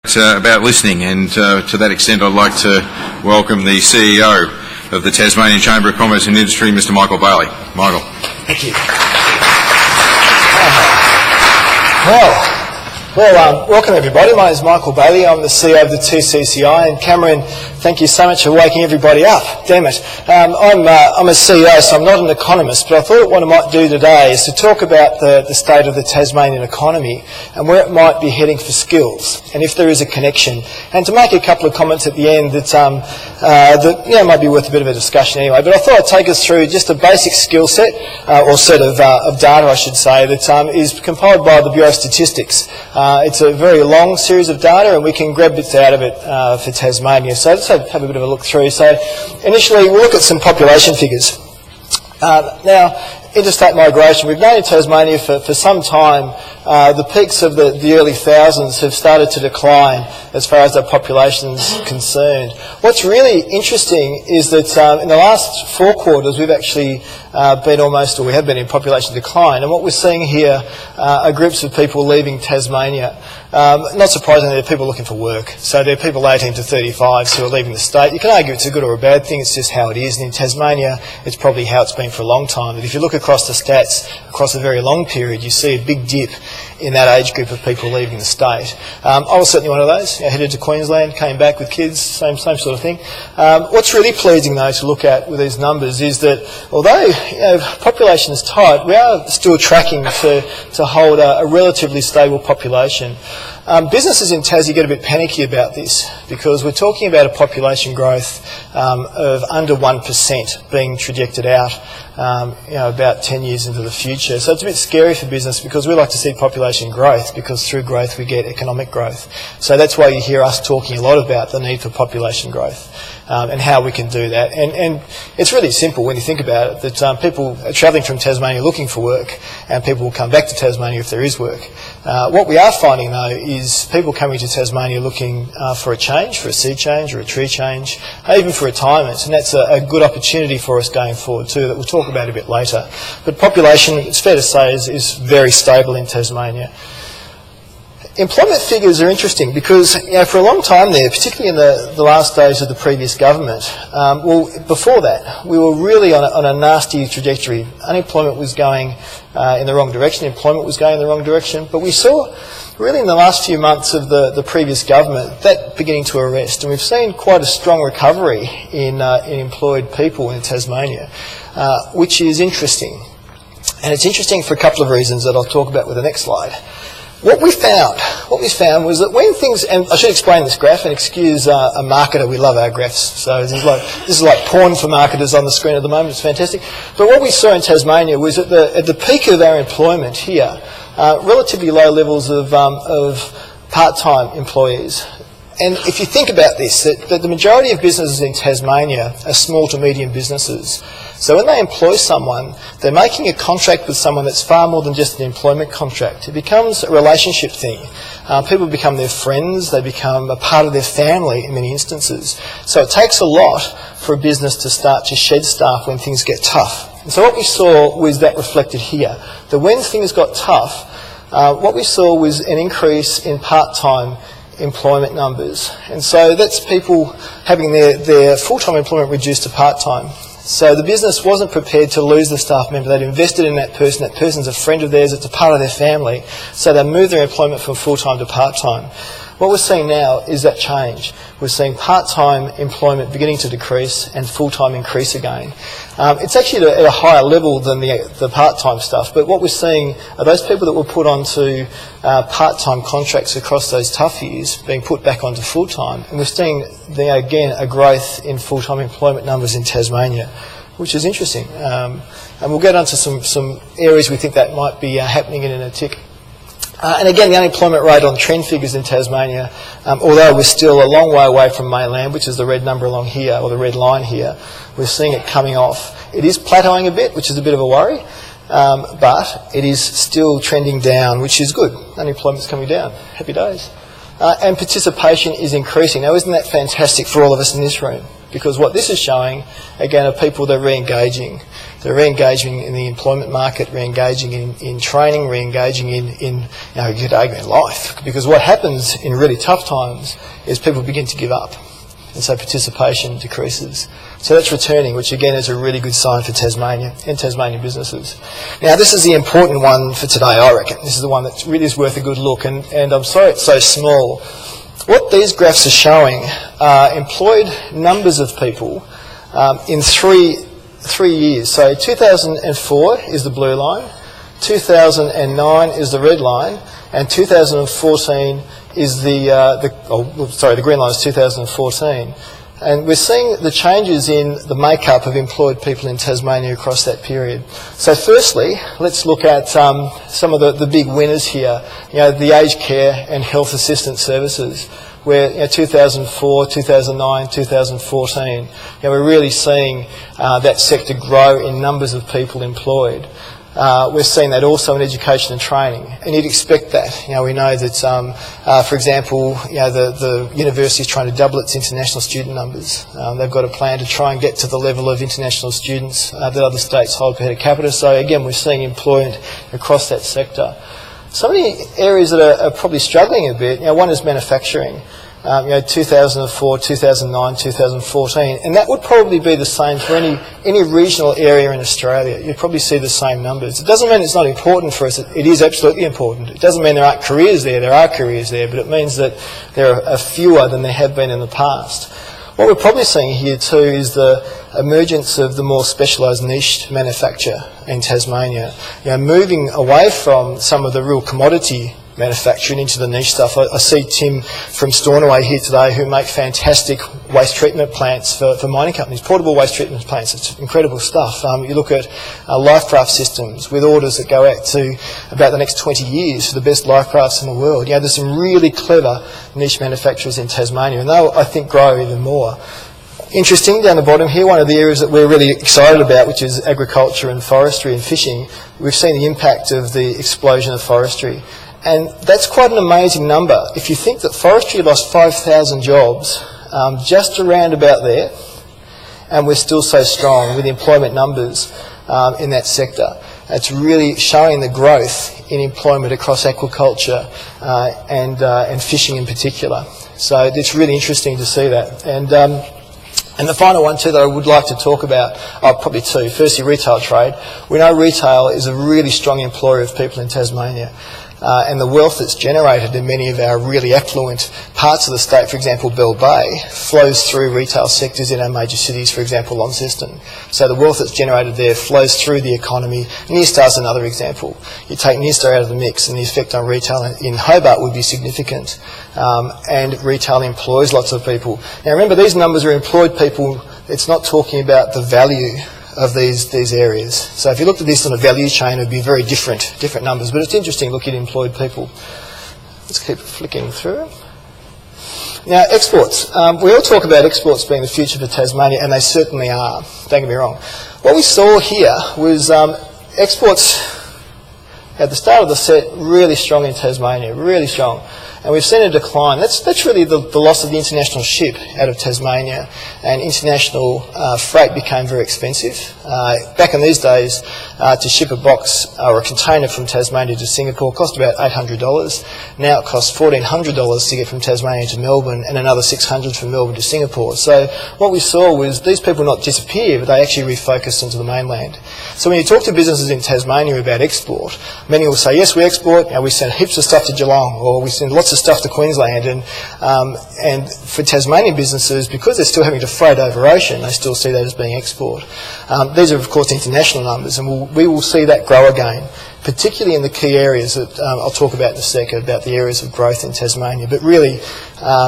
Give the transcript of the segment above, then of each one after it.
About listening, and to that extent I'd like to welcome the CEO of the Tasmanian Chamber of Commerce and Industry, Mr. Michael Bailey. Michael. Thank you. Welcome everybody. My name is Michael Bailey. I'm the CEO of the TCCI, and Cameron, thank you so much for waking everybody up. Damn it. I'm a CEO, so I'm not an economist, but I thought what I might do today is to talk about the state of the Tasmanian economy and where it might be heading for skills, and if there is a connection, and to make a couple of comments at the end that might be worth a bit of a discussion anyway. But I thought I'd take us through just a basic skill set, or set of data, I should say, that is compiled by the Bureau of Statistics. It's a very long series of data, and we can grab bits out of it for Tasmania. So let's have a bit of a look through. So initially we'll look at some population figures. Now, interstate migration, we've known in Tasmania for some time. The peaks of the early thousands have started to decline as far as our population is concerned. What's really interesting is that in the last 4 quarters we've actually we have been in population decline, and what we're seeing here are groups of people leaving Tasmania. Not surprisingly, they're people looking for work. So they're people 18 to 35 who are leaving the state. You can argue it's a good or a bad thing, it's just how it is. And in Tasmania, it's probably how it's been for a long time. But if you look across the stats, across a very long period, you see a big dip in that age group of people leaving the state. I was certainly one of those. I headed to Queensland, came back with kids, same sort of thing. What's really pleasing, though, to look at with these numbers is that although population is tight, we are still tracking to hold a relatively stable population. Businesses in Tassie get a bit panicky about this because we're talking about a population growth of under 1% being trajected out about 10 years into the future. So it's a bit scary for business because we like to see population growth, because through growth we get economic growth. So that's why you hear us talking a lot about the need for population growth and how we can do that. And it's really simple when you think about it, that people are travelling from Tasmania looking for work, and people will come back to Tasmania if there is work. What we are finding, though, is people coming to Tasmania looking for a change, for a sea change or a tree change, even for retirement, and that's a good opportunity for us going forward too, that we'll talk about a bit later. But population, it's fair to say, is very stable in Tasmania. Employment figures are interesting because for a long time there, particularly in the last days of the previous government, before that, we were really on a nasty trajectory. Unemployment was going in the wrong direction, employment was going in the wrong direction, but we saw really in the last few months of the previous government that beginning to arrest, and we've seen quite a strong recovery in employed people in Tasmania, which is interesting. And it's interesting for a couple of reasons that I'll talk about with the next slide. What we found was that when things, and I should explain this graph, and excuse a marketer, we love our graphs, so this is like porn for marketers on the screen at the moment, it's fantastic. But what we saw in Tasmania was at the peak of our employment here, relatively low levels of part-time employees. And if you think about this, that the majority of businesses in Tasmania are small to medium businesses. So when they employ someone, they're making a contract with someone that's far more than just an employment contract. It becomes a relationship thing. People become their friends, they become a part of their family in many instances. So it takes a lot for a business to start to shed staff when things get tough. And so what we saw was that reflected here, that when things got tough, what we saw was an increase in part-time employment numbers. And so that's people having their full-time employment reduced to part-time. So the business wasn't prepared to lose the staff member. They'd invested in that person. That person's a friend of theirs. It's a part of their family. So they moved their employment from full-time to part-time. What we're seeing now is that change. We're seeing part-time employment beginning to decrease and full-time increase again. It's actually at a higher level than the part-time stuff, but what we're seeing are those people that were put onto part-time contracts across those tough years being put back onto full-time, and we're seeing again a growth in full-time employment numbers in Tasmania, which is interesting. And we'll get onto some areas we think that might be happening in a tick. And again, the unemployment rate on trend figures in Tasmania, although we're still a long way away from mainland, which is the red number along here, or the red line here, we're seeing it coming off. It is plateauing a bit, which is a bit of a worry, but it is still trending down, which is good. Unemployment's coming down. Happy days. And participation is increasing. Now, isn't that fantastic for all of us in this room? because what this is showing, again, are people that are re-engaging. They're re-engaging in the employment market, re-engaging in training, re-engaging in good argument, life. Because what happens in really tough times is people begin to give up, and so participation decreases. So that's returning, which again is a really good sign for Tasmania and Tasmanian businesses. Now this is the important one for today, I reckon. This is the one that really is worth a good look, and I'm sorry it's so small. What these graphs are showing are employed numbers of people in three years. So 2004 is the blue line, 2009 is the red line, and 2014 is the green line is 2014. And we're seeing the changes in the makeup of employed people in Tasmania across that period. So firstly, let's look at some of the big winners here. The aged care and health assistance services, where 2004, 2009, 2014, we're really seeing that sector grow in numbers of people employed. We're seeing that also in education and training, and you'd expect that. We know that, for example, the university is trying to double its international student numbers. They've got a plan to try and get to the level of international students that other states hold per head capita. So again, we're seeing employment across that sector. Some of the areas that are probably struggling a bit, one is manufacturing. 2004, 2009, 2014, and that would probably be the same for any regional area in Australia. You'd probably see the same numbers. It doesn't mean it's not important for us. It is absolutely important. It doesn't mean there aren't careers there. There are careers there, but it means that there are fewer than there have been in the past. What we're probably seeing here too is the emergence of the more specialised niche manufacture in Tasmania. Moving away from some of the real commodity manufacturing into the niche stuff. I see Tim from Stornoway here today, who make fantastic waste treatment plants for mining companies, portable waste treatment plants. It's incredible stuff. You look at lifecraft systems with orders that go out to about the next 20 years for the best lifecrafts in the world. There's some really clever niche manufacturers in Tasmania, and they'll, I think, grow even more. Interesting, down the bottom here, one of the areas that we're really excited about, which is agriculture and forestry and fishing. We've seen the impact of the explosion of forestry. And that's quite an amazing number. If you think that forestry lost 5,000 jobs, just around about there, and we're still so strong with employment numbers in that sector. It's really showing the growth in employment across aquaculture and fishing in particular. So it's really interesting to see that. And the final one too that I would like to talk about, probably two. Firstly, retail trade. We know retail is a really strong employer of people in Tasmania. And the wealth that's generated in many of our really affluent parts of the state, for example, Bell Bay, flows through retail sectors in our major cities, for example, Launceston. So the wealth that's generated there flows through the economy. Nearstar's another example. You take Nearstar out of the mix and the effect on retail in Hobart would be significant. And retail employs lots of people. Now remember, these numbers are employed people. It's not talking about the value of these areas. So if you looked at this on a value chain, it would be very different numbers. But it's interesting looking at employed people. Let's keep flicking through. Now, exports. We all talk about exports being the future for Tasmania, and they certainly are. Don't get me wrong. What we saw here was exports at the start of the set really strong in Tasmania, really strong. And we've seen a decline. That's really the loss of the international ship out of Tasmania, and international freight became very expensive. Back in these days, to ship a box or a container from Tasmania to Singapore cost about $800. Now it costs $1,400 to get from Tasmania to Melbourne, and another $600 from Melbourne to Singapore. So what we saw was these people not disappear, but they actually refocused onto the mainland. So when you talk to businesses in Tasmania about export, many will say, yes, we export, we send heaps of stuff to Geelong, or we send lots of stuff to Queensland, and for Tasmanian businesses, because they're still having to freight over ocean, they still see that as being export. These are of course international numbers, and we will see that grow again, particularly in the key areas that I'll talk about in a second, about the areas of growth in Tasmania. But really,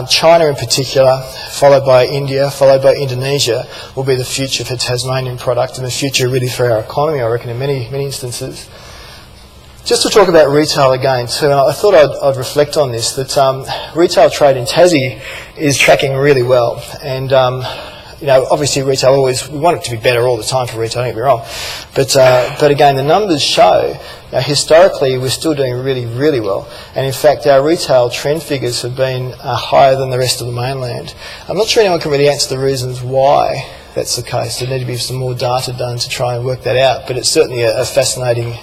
China in particular, followed by India, followed by Indonesia, will be the future for Tasmanian product, and the future really for our economy, I reckon, in many instances. Just to talk about retail again too, and I thought I'd reflect on this, that retail trade in Tassie is tracking really well. And You know, obviously retail always, we want it to be better all the time for retail, don't get me wrong. But again, the numbers show, historically, we're still doing really, really well. And in fact, our retail trend figures have been higher than the rest of the mainland. I'm not sure anyone can really answer the reasons why that's the case. There need to be some more data done to try and work that out. But it's certainly a fascinating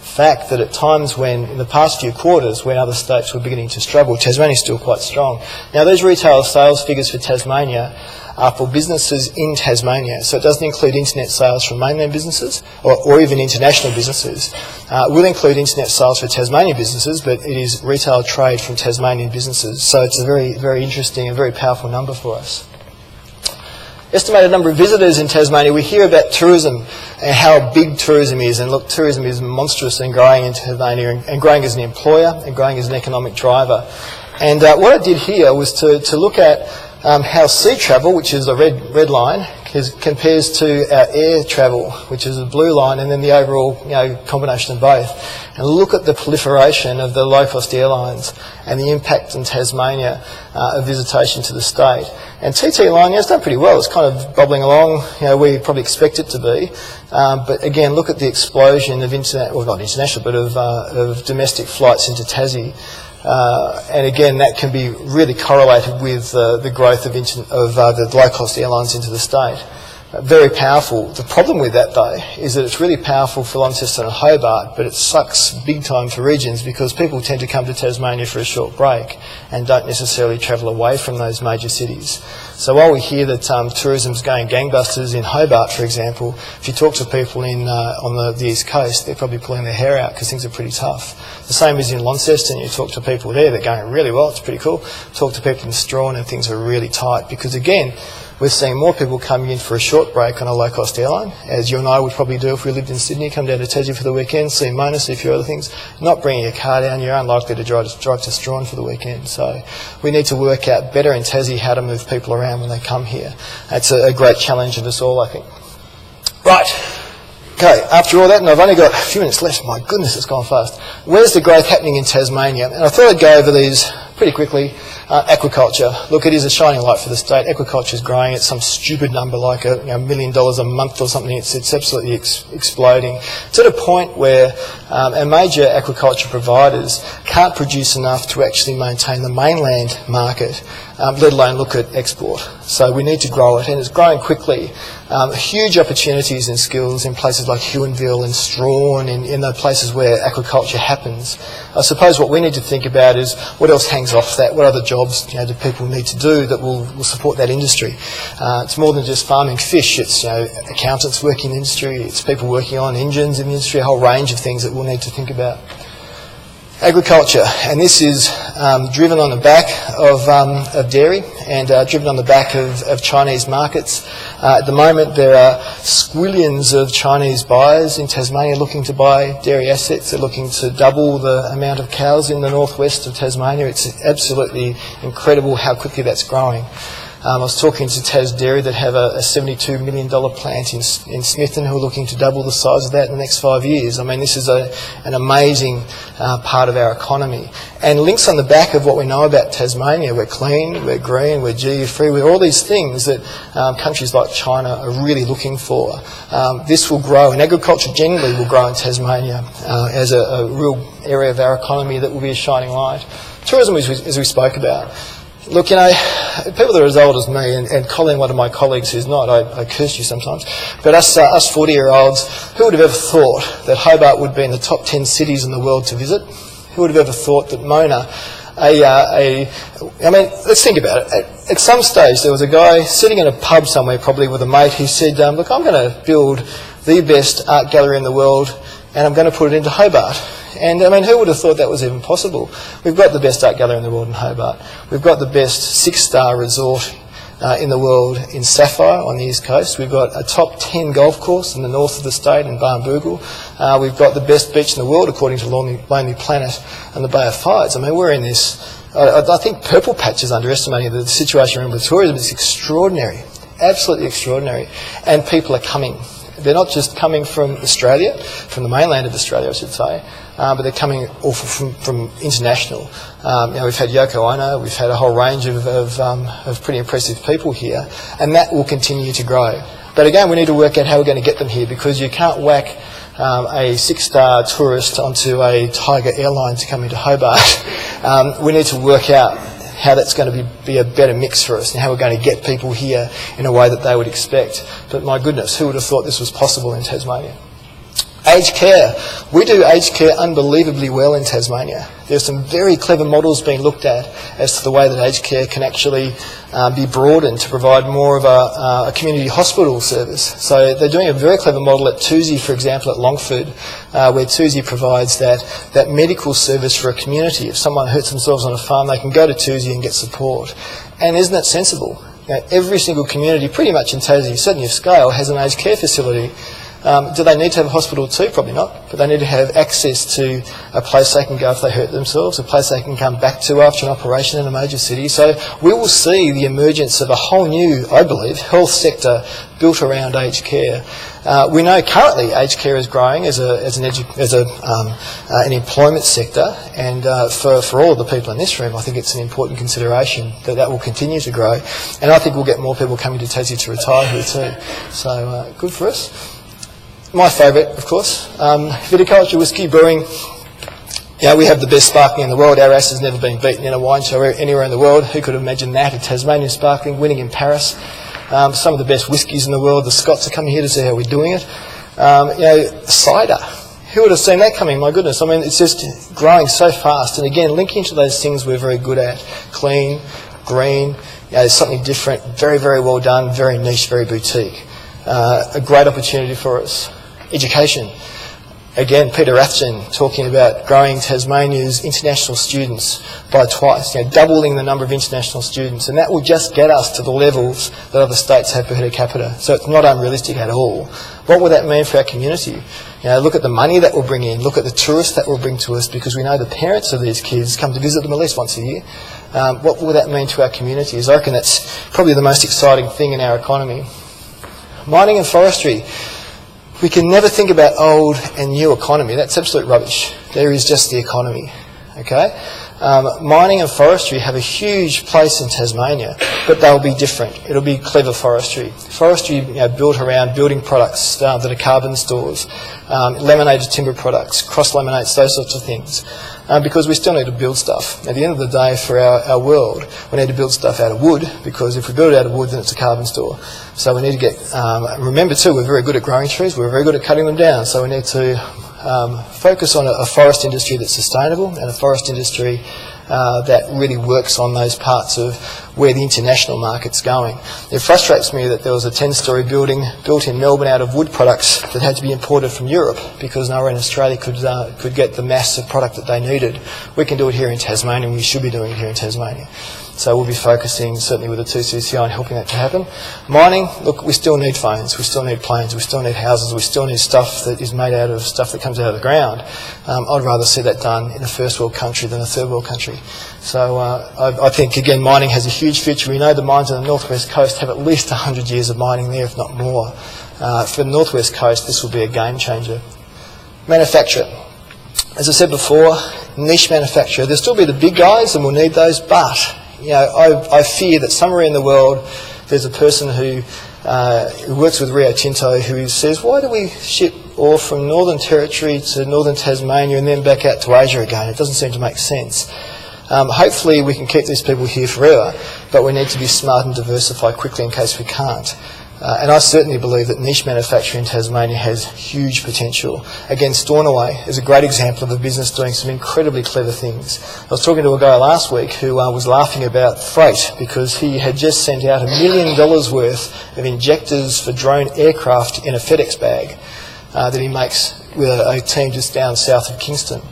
fact that at times when, in the past few quarters, when other states were beginning to struggle, Tasmania is still quite strong. Now, those retail sales figures for Tasmania are for businesses in Tasmania, so it doesn't include internet sales from mainland businesses or even international businesses. It will include internet sales for Tasmanian businesses, but it is retail trade from Tasmanian businesses, so it's a very, very interesting and very powerful number for us. Estimated number of visitors in Tasmania. We hear about tourism and how big tourism is, and look, tourism is monstrous and growing in Tasmania and growing as an employer and growing as an economic driver. And what I did here was to look at how sea travel, which is the red line, compares to our air travel, which is the blue line, and then the overall combination of both. And look at the proliferation of the low-cost airlines and the impact on Tasmania of visitation to the state. And TT Line, it's done pretty well. It's kind of bubbling along, where you probably expect it to be. But again, look at the explosion of not international, but of domestic flights into Tassie. And again, that can be really correlated with the growth of the low-cost airlines into the state. Very powerful. The problem with that, though, is that it's really powerful for Launceston and Hobart, but it sucks big time for regions because people tend to come to Tasmania for a short break and don't necessarily travel away from those major cities. So while we hear that tourism's going gangbusters in Hobart, for example, if you talk to people on the East Coast, they're probably pulling their hair out because things are pretty tough. The same as in Launceston. You talk to people there, they're going really well, it's pretty cool. Talk to people in Strawn and things are really tight because, again, we're seeing more people coming in for a short break on a low-cost airline, as you and I would probably do if we lived in Sydney, come down to Tassie for the weekend, see Mona, see a few other things. Not bringing your car down, you're unlikely to drive to Strawn for the weekend. So we need to work out better in Tassie how to move people around when they come here. That's a great challenge of us all, I think. Right. Okay, after all that, and I've only got a few minutes left, my goodness, it's gone fast. Where's the growth happening in Tasmania? And I thought I'd go over these pretty quickly. Aquaculture. Look, it is a shining light for the state. Aquaculture is growing at some stupid number like $1 million a month or something. It's absolutely exploding. It's at a point where our major aquaculture providers can't produce enough to actually maintain the mainland market, let alone look at export. So we need to grow it, and it's growing quickly. Huge opportunities and skills in places like Huonville and Strawn, in the places where aquaculture happens. I suppose what we need to think about is what else hangs off that, what other jobs do people need to do that will support that industry. It's more than just farming fish, it's accountants working in the industry, it's people working on engines in the industry, a whole range of things that we'll need to think about. Agriculture, and this is driven on the back of dairy and driven on the back of Chinese markets. At the moment there are squillions of Chinese buyers in Tasmania looking to buy dairy assets. They're looking to double the amount of cows in the northwest of Tasmania. It's absolutely incredible how quickly that's growing. I was talking to Tas Dairy that have a $72 million plant in Smithan who are looking to double the size of that in the next 5 years. I mean, this is an amazing part of our economy. And links on the back of what we know about Tasmania. We're clean, we're green, we're GE-free, we're all these things that countries like China are really looking for. This will grow, and agriculture generally will grow in Tasmania as a real area of our economy that will be a shining light. Tourism, as we spoke about. Look, people that are as old as me, and Colin, one of my colleagues who's not, I curse you sometimes, but us 40-year-olds, who would have ever thought that Hobart would be in the top 10 cities in the world to visit? Who would have ever thought that Mona, I mean, let's think about it. At some stage, there was a guy sitting in a pub somewhere, probably with a mate, who said, look, I'm going to build the best art gallery in the world, and I'm going to put it into Hobart. And I mean, who would have thought that was even possible? We've got the best art gallery in the world in Hobart. We've got the best 6-star resort in the world in Sapphire on the east coast. We've got a top 10 golf course in the north of the state in Barnbougle. We've got the best beach in the world according to Lonely Planet and the Bay of Fides. I mean, we're in this. I think Purple Patch is underestimating the situation around with tourism. It's extraordinary, absolutely extraordinary, and people are coming. They're not just coming from Australia, from the mainland of Australia, I should say, but they're coming all from international. We've had Yoko Ono, we've had a whole range of pretty impressive people here, and that will continue to grow. But again, we need to work out how we're going to get them here, because you can't whack a 6-star tourist onto a Tiger airline to come into Hobart. We need to work out how that's going to be a better mix for us and how we're going to get people here in a way that they would expect. But my goodness, who would have thought this was possible in Tasmania? Aged care. We do aged care unbelievably well in Tasmania. There's some very clever models being looked at as to the way that aged care can actually be broadened to provide more of a community hospital service. So they're doing a very clever model at Toosie, for example, at Longford, where Toosie provides that medical service for a community. If someone hurts themselves on a farm, they can go to Toosie and get support. And isn't that sensible? Every single community, pretty much in Tassie, certainly of scale, has an aged care facility. Do they need to have a hospital too? Probably not. But they need to have access to a place they can go if they hurt themselves, a place they can come back to after an operation in a major city. So we will see the emergence of a whole new, I believe, health sector built around aged care. We know currently aged care is growing as an employment sector, and for all of the people in this room, I think it's an important consideration that will continue to grow. And I think we'll get more people coming to Tassie to retire here too. So good for us. My favourite, of course, viticulture, whiskey, brewing. We have the best sparkling in the world. Our ass has never been beaten in a wine show anywhere in the world. Who could have imagined that? A Tasmanian sparkling, winning in Paris. Some of the best whiskies in the world. The Scots are coming here to see how we're doing it. Cider. Who would have seen that coming? My goodness. I mean, it's just growing so fast. And again, linking to those things we're very good at. Clean, green, something different, very, very well done, very niche, very boutique. A great opportunity for us. Education. Again, Peter Rathjen talking about growing Tasmania's international students by twice, doubling the number of international students, and that will just get us to the levels that other states have per head capita. So it's not unrealistic at all. What will that mean for our community? Look at the money that we'll bring in, look at the tourists that will bring to us, because we know the parents of these kids come to visit them at least once a year. What will that mean to our communities? I reckon that's probably the most exciting thing in our economy. Mining and forestry. We can never think about old and new economy. That's absolute rubbish. There is just the economy. Okay? Mining and forestry have a huge place in Tasmania, but they'll be different. It'll be clever forestry. Forestry built around building products that are carbon stores, laminated timber products, cross-laminates, those sorts of things. Because we still need to build stuff. At the end of the day, for our world, we need to build stuff out of wood, because if we build it out of wood, then it's a carbon store. So we need to get... remember too, we're very good at growing trees, we're very good at cutting them down, so we need to focus on a forest industry that's sustainable, and a forest industry that really works on those parts of where the international market's going. It frustrates me that there was a 10-storey building built in Melbourne out of wood products that had to be imported from Europe because nowhere in Australia could get the mass of product that they needed. We can do it here in Tasmania, and we should be doing it here in Tasmania. So we'll be focusing, certainly with the 2CCI, on helping that to happen. Mining, look, we still need phones, we still need planes, we still need houses, we still need stuff that is made out of stuff that comes out of the ground. I'd rather see that done in a first world country than a third world country. So I think, again, mining has a huge future. We know the mines on the northwest coast have at least 100 years of mining there, if not more. For the northwest coast, this will be a game changer. Manufacture. As I said before, niche manufacture. There'll still be the big guys, and we'll need those, but I fear that somewhere in the world there's a person who works with Rio Tinto who says, why do we ship ore from Northern Territory to Northern Tasmania and then back out to Asia again? It doesn't seem to make sense. Hopefully we can keep these people here forever, but we need to be smart and diversify quickly in case we can't. And I certainly believe that niche manufacturing in Tasmania has huge potential. Again, Stornoway is a great example of a business doing some incredibly clever things. I was talking to a guy last week who was laughing about freight because he had just sent out $1 million worth of injectors for drone aircraft in a FedEx bag that he makes with a team just down south of Kingston.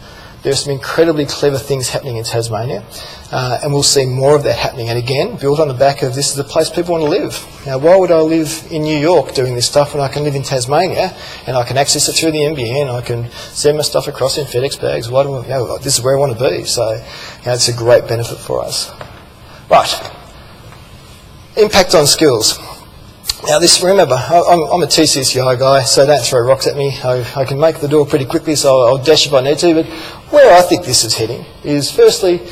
There are some incredibly clever things happening in Tasmania, and we'll see more of that happening. And again, built on the back of this is a place people want to live. Now, why would I live in New York doing this stuff when I can live in Tasmania and I can access it through the NBN, I can send my stuff across in FedEx bags? Why do I, this is where I want to be. So it's a great benefit for us. Right. Impact on skills. Now remember, I'm a TCCI guy, so don't throw rocks at me. I can make the door pretty quickly, so I'll dash if I need to, but where I think this is heading is, firstly,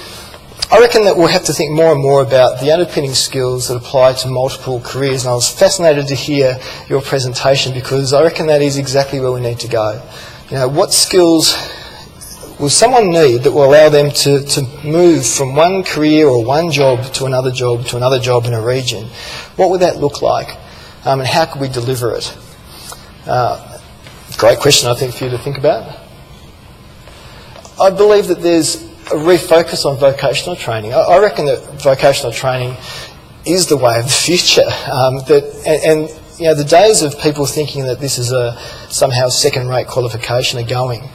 I reckon that we'll have to think more and more about the underpinning skills that apply to multiple careers, and I was fascinated to hear your presentation because I reckon that is exactly where we need to go. What skills will someone need that will allow them to move from one career or one job to another job in a region? What would that look like? And how could we deliver it? Great question, I think, for you to think about. I believe that there's a refocus on vocational training. I reckon that vocational training is the way of the future. The days of people thinking that this is a somehow second-rate qualification are going.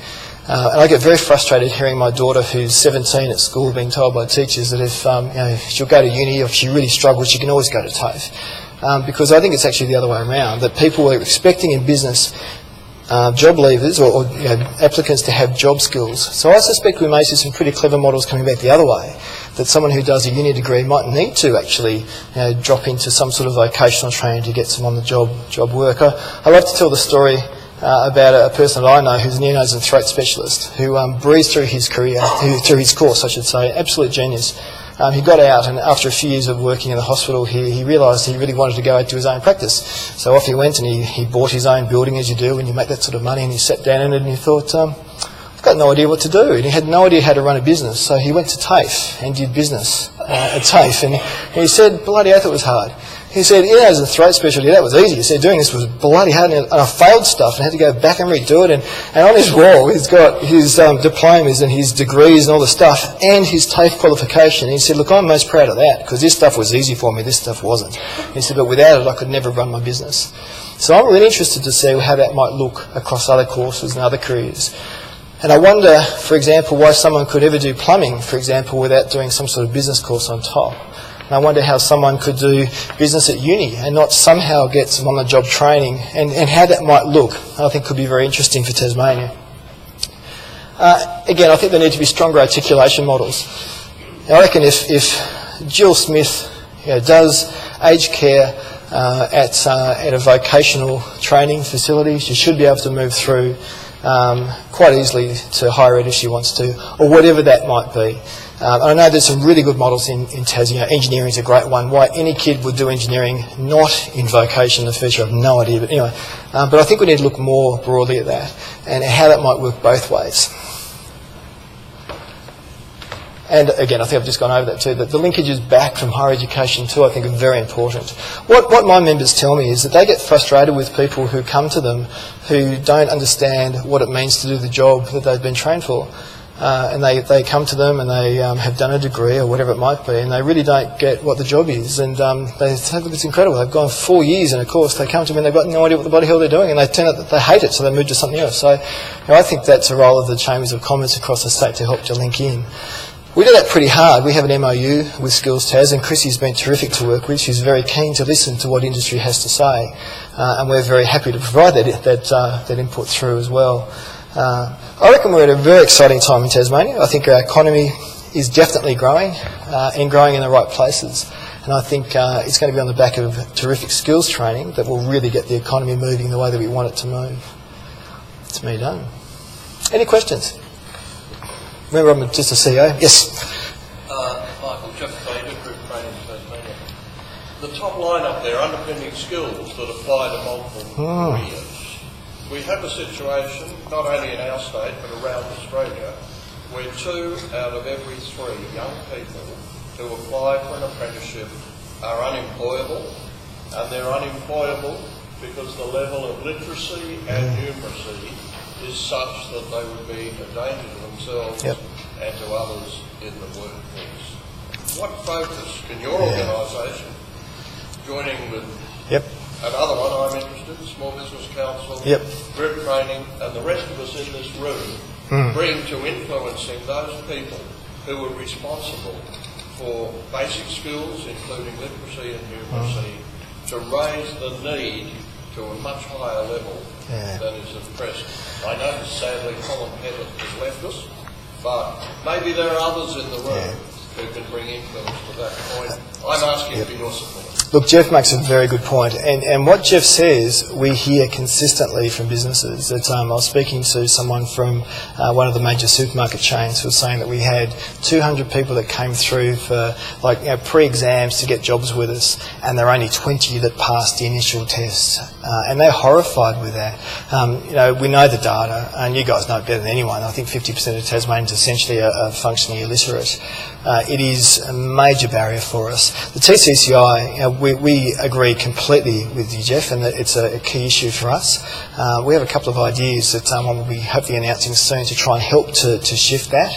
And I get very frustrated hearing my daughter, who's 17 at school, being told by teachers that if she'll go to uni or if she really struggles, she can always go to TAFE. Because I think it's actually the other way around, that people are expecting in business job leavers or applicants to have job skills. So I suspect we may see some pretty clever models coming back the other way, that someone who does a uni degree might need to actually drop into some sort of vocational training to get some on-the-job work. I love to tell the story about a person that I know who's an ear, nose and throat specialist who breezed through his career, through his course I should say, absolute genius. He got out, and after a few years of working in the hospital, he realised he really wanted to go to his own practice. So off he went, and he bought his own building, as you do when you make that sort of money, and he sat down in it and he thought, I've got no idea what to do. And he had no idea how to run a business, so he went to TAFE and did business at TAFE, and he said, bloody oath it was hard. He said, ear, nose and throat specialty, that was easy. He said, doing this was bloody hard, and I failed stuff and had to go back and redo it. And on his wall, he's got his diplomas and his degrees and all the stuff, and his TAFE qualification. And he said, look, I'm most proud of that, because this stuff was easy for me, this stuff wasn't. He said, but without it, I could never run my business. So I'm really interested to see how that might look across other courses and other careers. And I wonder, for example, why someone could ever do plumbing, for example, without doing some sort of business course on top. And I wonder how someone could do business at uni and not somehow get some on-the-job training, and how that might look. I think could be very interesting for Tasmania. Again, I think there need to be stronger articulation models. I reckon if Jill Smith does aged care at a vocational training facility, she should be able to move through quite easily to higher ed if she wants to, or whatever that might be. I know there's some really good models in Tasmania. Engineering is a great one. Why any kid would do engineering not in vocation in the future, I have no idea. But anyway, but I think we need to look more broadly at that and how that might work both ways. And again, I think I've just gone over that too, that the linkages back from higher education too, I think, are very important. What my members tell me is that they get frustrated with people who come to them who don't understand what it means to do the job that they've been trained for. And they come to them and they have done a degree or whatever it might be, and they really don't get what the job is. And they say, look, it's incredible. They've gone 4 years in a course. They come to me and they've got no idea what the bloody hell they're doing, and they turn out that they hate it, so they move to something else. So I think that's a role of the Chambers of Commerce across the state to help to link in. We do that pretty hard. We have an MOU with Skills Tas, and Chrissy's been terrific to work with. She's very keen to listen to what industry has to say, and we're very happy to provide that input through as well. I reckon we're at a very exciting time in Tasmania. I think our economy is definitely growing and growing in the right places. And I think it's going to be on the back of terrific skills training that will really get the economy moving the way that we want it to move. It's me done. Any questions? Remember, I'm just a CEO. Yes? Michael, Jeff Bader, Group Training Tasmania. The top line up there, underpinning skills that apply to multiple careers. We have a situation, not only in our state but around Australia, where 2 out of every 3 young people who apply for an apprenticeship are unemployable, and they're unemployable because the level of literacy and numeracy is such that they would be a danger to themselves and to others in the workforce. What focus can your organisation, joining with another one I'm interested in, Small Business Council, Group Training, and the rest of us in this room, bring to influencing those people who are responsible for basic skills, including literacy and numeracy, to raise the need to a much higher level than is at present? I know, sadly, Colin Pettit has left us, but maybe there are others in the room who can bring influence to that point. I'm asking for your support. Look, Jeff makes a very good point, and what Jeff says we hear consistently from businesses. That I was speaking to someone from one of the major supermarket chains who was saying that we had 200 people that came through for pre-exams to get jobs with us, and there are only 20 that passed the initial test, and they're horrified with that. We know the data, and you guys know it better than anyone. I think 50% of Tasmanians essentially are functionally illiterate. It is a major barrier for us. The TCCI, we agree completely with you, Jeff, and that it's a key issue for us. We have a couple of ideas that we'll be hopefully announcing soon to try and help to shift that.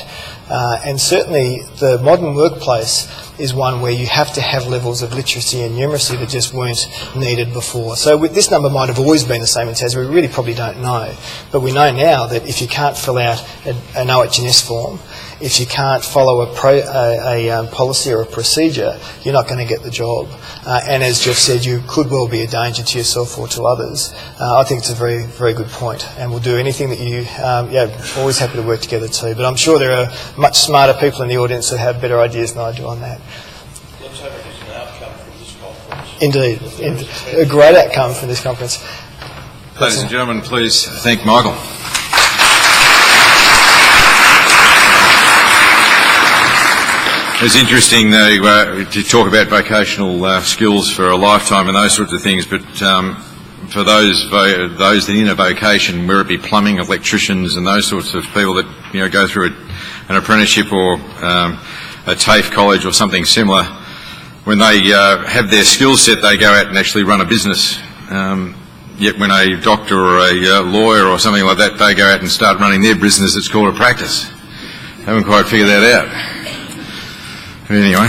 And certainly the modern workplace is one where you have to have levels of literacy and numeracy that just weren't needed before. So this number might have always been the same in Tasmania. We really probably don't know. But we know now that if you can't fill out an OH&S form, if you can't follow a policy or a procedure, you're not going to get the job. And as Jeff said, you could well be a danger to yourself or to others. I think it's a very, very good point, and we'll do anything that you, always happy to work together too. But I'm sure there are much smarter people in the audience that have better ideas than I do on that. Let's hope it is an outcome from this conference. Indeed. A great outcome from this conference. Ladies and gentlemen, please thank Michael. It's interesting, though, to talk about vocational skills for a lifetime and those sorts of things, but for those that in a vocation, whether it be plumbing, electricians and those sorts of people that go through an apprenticeship or a TAFE college or something similar, when they have their skill set, they go out and actually run a business. Yet when a doctor or a lawyer or something like that, they go out and start running their business, it's called a practice. Haven't quite figured that out. Anyway.